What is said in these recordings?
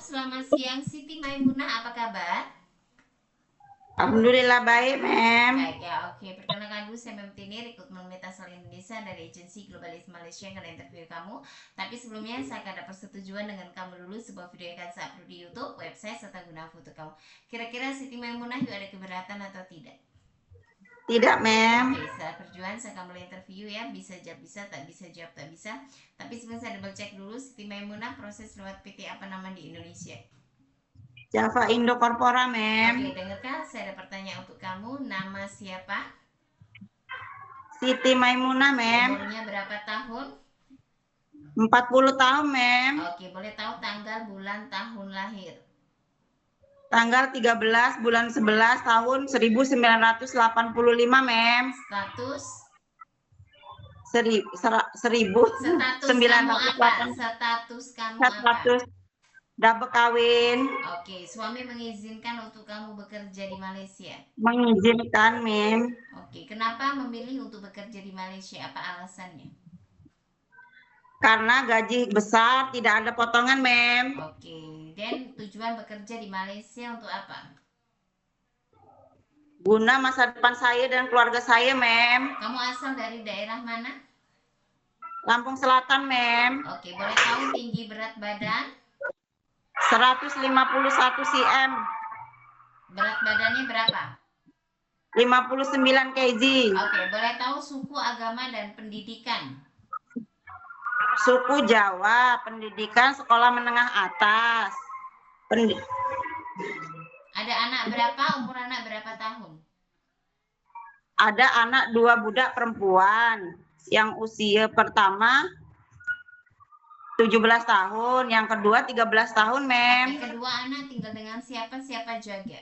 selamat siang Siti Maimunah, apa kabar? Alhamdulillah baik, Mem. Baik ya, oke. Perkenalkan dulu, saya Mem Tini, rekrutmen Metasal Indonesia dari agensi Globalis Malaysia yang akan interview kamu. Tapi sebelumnya saya akan ada persetujuan dengan kamu dulu sebuah video yang akan saya upload di YouTube, website, serta guna foto kamu. Kira-kira Siti Maimunah yuk ada keberatan atau tidak? Tidak, Mem. Oke, setelah perjuangan saya akan mulai interview ya. Bisa jawab bisa, tak bisa jawab tak bisa. Tapi sebelum saya double check dulu, Siti Maimunah proses lewat PT apa nama di Indonesia? Java Indo Corpora, Oke, Mem. dengarkan, saya ada pertanyaan untuk kamu. Nama siapa? Siti Maimunah, Mem. Umurnya berapa tahun? 40 tahun, Mem. Oke, boleh tahu tanggal, bulan, tahun lahir? Tanggal 13 bulan 11 tahun 1985, Mem. Status? Status kamu apa? 1908. Status kamu apa? Status double kawin. Oke, suami mengizinkan untuk kamu bekerja di Malaysia? Mengizinkan, Mem. Oke, kenapa memilih untuk bekerja di Malaysia? Apa alasannya? Karena gaji besar, tidak ada potongan, Mem. Oke, dan tujuan bekerja di Malaysia untuk apa? Guna masa depan saya dan keluarga saya, Mem. Kamu asal dari daerah mana? Lampung Selatan, Mem. Oke, boleh tahu tinggi berat badan? 151 cm. Berat badannya berapa? 59 kg. Oke, boleh tahu suku, agama, dan pendidikan? Suku Jawa, pendidikan sekolah menengah atas. Ada anak berapa? Umur anak berapa tahun? Ada anak 2 budak perempuan. Yang usia pertama 17 tahun, yang kedua 13 tahun, Mem. Oke, kedua anak tinggal dengan siapa? Siapa jaga?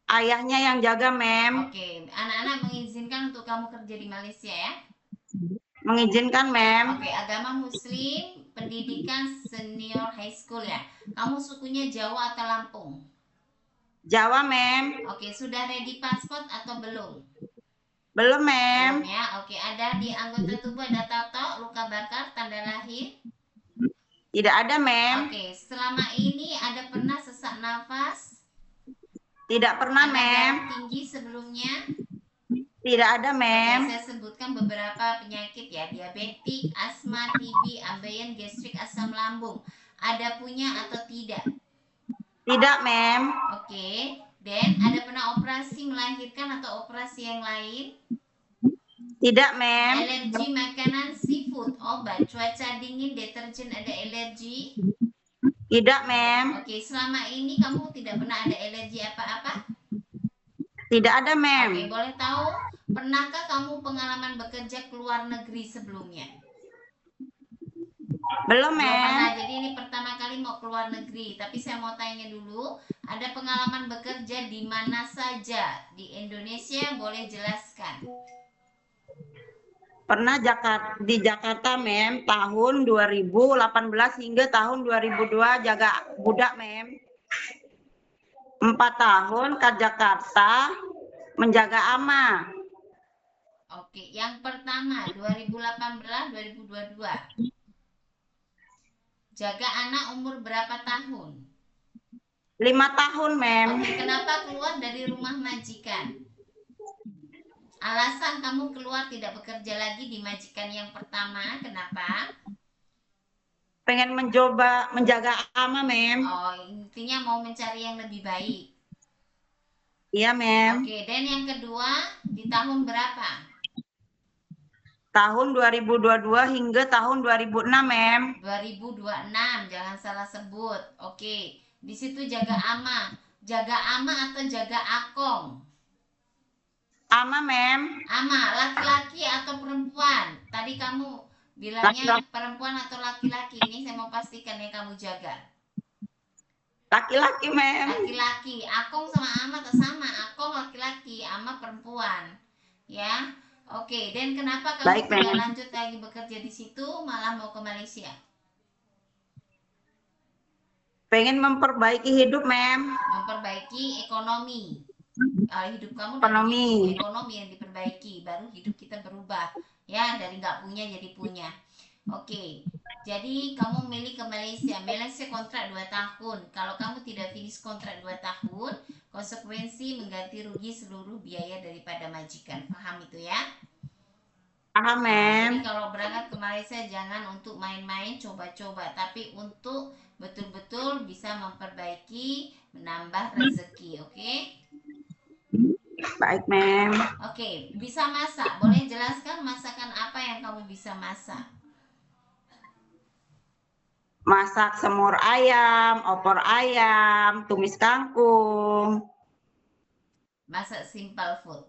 Ayahnya yang jaga, Mem. Oke, anak-anak mengizinkan untuk kamu kerja di Malaysia ya? Mengizinkan, Mem. Oke, agama Muslim, pendidikan senior high school ya. Kamu sukunya Jawa atau Lampung? Jawa, Mem. Oke, sudah ready paspor atau belum? Belum, Belum Mem. ya. Oke, ada di anggota tubuh ada tato, luka bakar, tanda lahir? Tidak ada, Mem. Oke, selama ini ada pernah sesak nafas? Tidak pernah, Ada Mem. darah tinggi sebelumnya? Tidak ada, Oke, Mem. saya sebutkan beberapa penyakit ya. Diabetik, asma, TB, ambeien, gastrik, asam lambung. Ada punya atau tidak? Tidak, Mem. Oke, dan ada pernah operasi melahirkan atau operasi yang lain? Tidak, Mem. Alergi makanan, seafood, obat, cuaca dingin, deterjen, ada alergi? Tidak, Mem. Oke, selama ini kamu tidak pernah ada alergi apa-apa? Tidak ada, Mem. Oke, boleh tahu pernahkah kamu pengalaman bekerja ke luar negeri sebelumnya? Belum, Belum pernah, Mem. jadi ini pertama kali mau ke luar negeri. Tapi saya mau tanya dulu, ada pengalaman bekerja di mana saja di Indonesia? Boleh jelaskan. Pernah di Jakarta, Mem, tahun 2018 hingga tahun 2002 jaga budak, Mem. 4 tahun ke Jakarta menjaga ama. Oke, yang pertama 2018-2022. Jaga anak umur berapa tahun? 5 tahun, Mem. Oke, kenapa keluar dari rumah majikan? Alasan kamu keluar tidak bekerja lagi di majikan yang pertama, kenapa? Pengen mencoba menjaga ama, Mem. Oh, intinya mau mencari yang lebih baik. Iya, Mem. Oke, dan yang kedua di tahun berapa? Tahun 2022 hingga tahun 2006, Mem. 2026, jangan salah sebut. Oke, di situ jaga ama. Jaga ama atau jaga akong? Ama, Mem. Ama, laki-laki atau perempuan? Tadi kamu bilangnya Laki-laki. perempuan atau laki-laki. Ini saya mau pastikan yang kamu jaga. Laki-laki, Mem. Laki-laki. Akong sama ama tak sama. Akong laki-laki, ama perempuan. Ya. Oke, dan kenapa kamu Baik, tidak Mem. lanjut lagi bekerja di situ, malah mau ke Malaysia? Pengen memperbaiki hidup, Mem. Memperbaiki ekonomi. Hidup kamu udah Ekonomi. begitu, ekonomi yang diperbaiki, baru hidup kita berubah ya, dari nggak punya jadi punya. Oke, Jadi kamu milih ke Malaysia. Malaysia kontrak 2 tahun. Kalau kamu tidak finish kontrak 2 tahun, konsekuensi mengganti rugi seluruh biaya daripada majikan. Paham itu ya? Paham, Nah, jadi Mem. kalau berangkat ke Malaysia jangan untuk main-main, coba-coba, tapi untuk betul-betul bisa memperbaiki, menambah rezeki, oke? Baik, Mem. Oke, bisa masak. Boleh jelaskan masakan apa yang kamu bisa masak? Masak semur ayam, opor ayam, tumis kangkung. Masak simple food.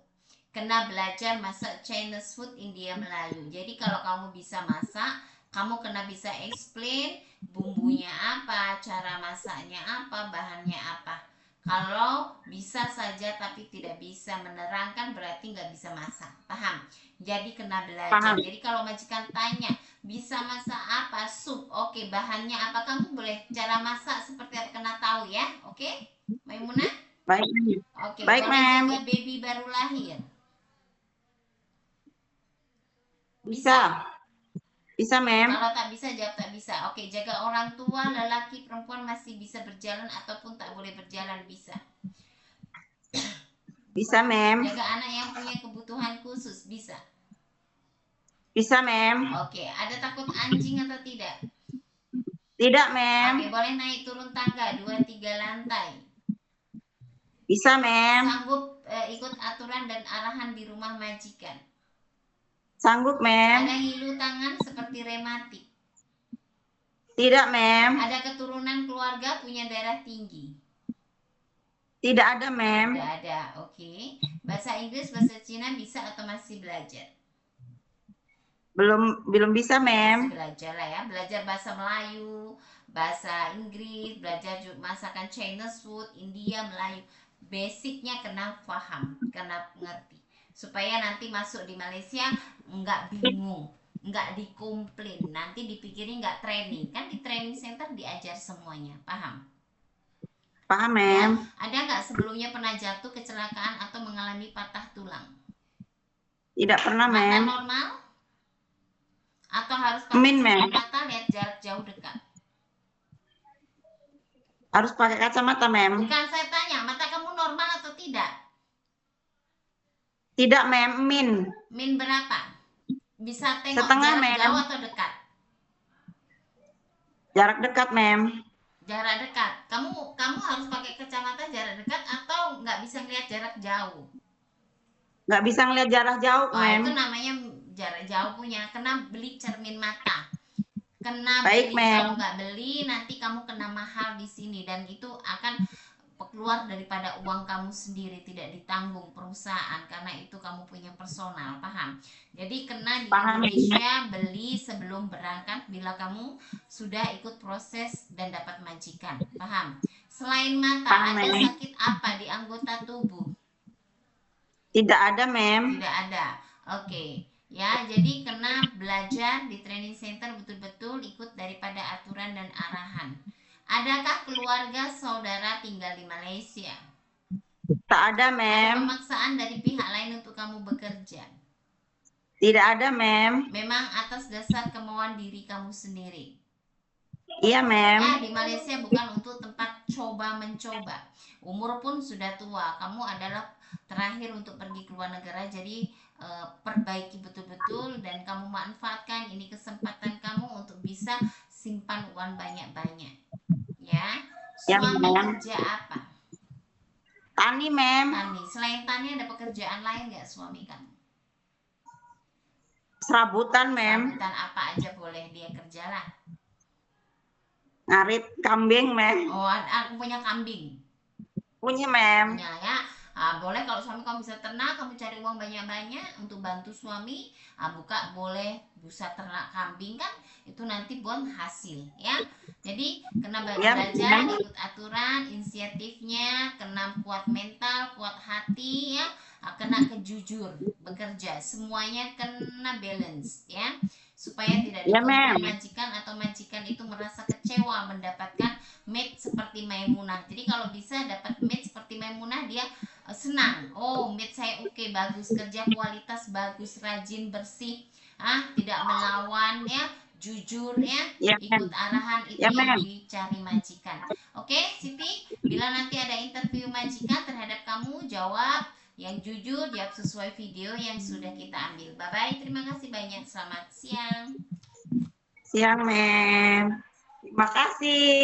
Kena belajar masak Chinese food, India, Melayu. Jadi kalau kamu bisa masak, kamu kena bisa explain bumbunya apa, cara masaknya apa, bahannya apa. Kalau bisa saja tapi tidak bisa menerangkan berarti nggak bisa masak. Paham? Jadi kena belajar. Paham. Jadi kalau majikan tanya bisa masak apa, sup, oke, bahannya apa, kamu boleh cara masak seperti apa kena tahu ya, oke? Maimunah? Baik, Mem. Oke, Baik, boleh Mem. jaga baby baru lahir? Bisa. Bisa. Bisa, Mem. Kalau tak bisa, jawab tak bisa. Oke, jaga orang tua, lelaki, perempuan masih bisa berjalan ataupun tak boleh berjalan, bisa. Bisa, Mem. Jaga anak yang punya kebutuhan khusus, bisa. Bisa, Mem. Oke, ada takut anjing atau tidak? Tidak, Mem. Oke, boleh naik turun tangga 2-3 lantai. Bisa, Mem. Sanggup ikut aturan dan arahan di rumah majikan. Sanggup, Mem. Ada ngilu tangan seperti rematik. Tidak, Mem. Ada keturunan keluarga punya darah tinggi. Tidak ada, Mem. Tidak ada, oke. Bahasa Inggris, bahasa Cina bisa atau masih belajar? Belum bisa, Mem. Masih belajar lah ya. Belajar bahasa Melayu, bahasa Inggris, belajar masakan Chinese food, India, Melayu. Basicnya kena paham, kena ngerti. Supaya nanti masuk di Malaysia nggak bingung, nggak dikomplain. Nanti dipikirin nggak training. Kan di training center diajar semuanya, paham? Paham, Ya, Mem. ada nggak sebelumnya pernah jatuh, kecelakaan, atau mengalami patah tulang? Tidak pernah, Mata Mem. normal? Atau harus pakai Amin, Mem. kacamata, lihat jarak jauh dekat? Harus pakai kacamata, Mem. Bukan, saya tanya, mata kamu normal atau tidak? Tidak, Mem. Min berapa? Bisa tengok Setengah, jarak Mem. jauh atau dekat? Jarak dekat, Mem. Jarak dekat. Kamu harus pakai kacamata jarak dekat atau nggak bisa ngelihat jarak jauh? Nggak bisa ngelihat jarak jauh, Oh, Mem. itu namanya jarak jauh punya. Kena beli cermin mata. Kena Baik, beli. Mem. Kalau nggak beli nanti kamu kena mahal di sini dan itu akan keluar daripada uang kamu sendiri, tidak ditanggung perusahaan karena itu kamu punya personal, paham? Jadi kena di Paham, Indonesia beli sebelum berangkat bila kamu sudah ikut proses dan dapat majikan, paham? Selain mata, Paham, ada Mem. sakit apa di anggota tubuh? Tidak ada, Mem. Tidak ada. Oke. Ya, jadi kena belajar di training center betul-betul ikut daripada aturan dan arahan. Adakah keluarga saudara tinggal di Malaysia? Tak ada, Ada Mem. pemaksaan dari pihak lain untuk kamu bekerja? Tidak ada, Mem. Memang atas dasar kemauan diri kamu sendiri? Iya, Mem. Ya, di Malaysia bukan untuk tempat coba-mencoba. Umur pun sudah tua. Kamu adalah terakhir untuk pergi ke luar negara. Jadi perbaiki betul-betul dan kamu manfaatkan ini kesempatan kamu untuk bisa simpan uang banyak-banyak. Ya. Ya, Suami Mem. kerja apa? Tani, Mem. Tani. Selain tani ada pekerjaan lain nggak suami kamu? Serabutan, Mem. Serabutan apa aja boleh dia kerjalah. Ngarit kambing, Mem. Oh, aku punya kambing. Punya, Mem. Punya ya. Boleh kalau suami kamu bisa ternak, kamu cari uang banyak-banyak untuk bantu suami. Buka boleh busa ternak kambing kan, itu nanti bon hasil ya. Jadi kena Ya, belajar, Mem. ikut aturan, inisiatifnya, kena kuat mental, kuat hati ya, kena kejujur bekerja, semuanya kena balance ya, supaya tidak Ya, dikomplain Mem. majikan atau majikan itu merasa kecewa mendapatkan maid seperti Maimunah. Jadi kalau bisa dapat maid seperti Maimunah, dia senang. Oh, maid saya oke, bagus, kerja kualitas bagus, rajin, bersih, tidak melawan ya, jujurnya, Ya, ikut Mem. arahan itu Ya, yang Mem. dicari majikan. Oke, Siti, bila nanti ada interview majikan terhadap kamu, jawab yang jujur, jawab sesuai video yang sudah kita ambil. Bye bye, terima kasih banyak, selamat siang. Siang, Mem. Terima kasih.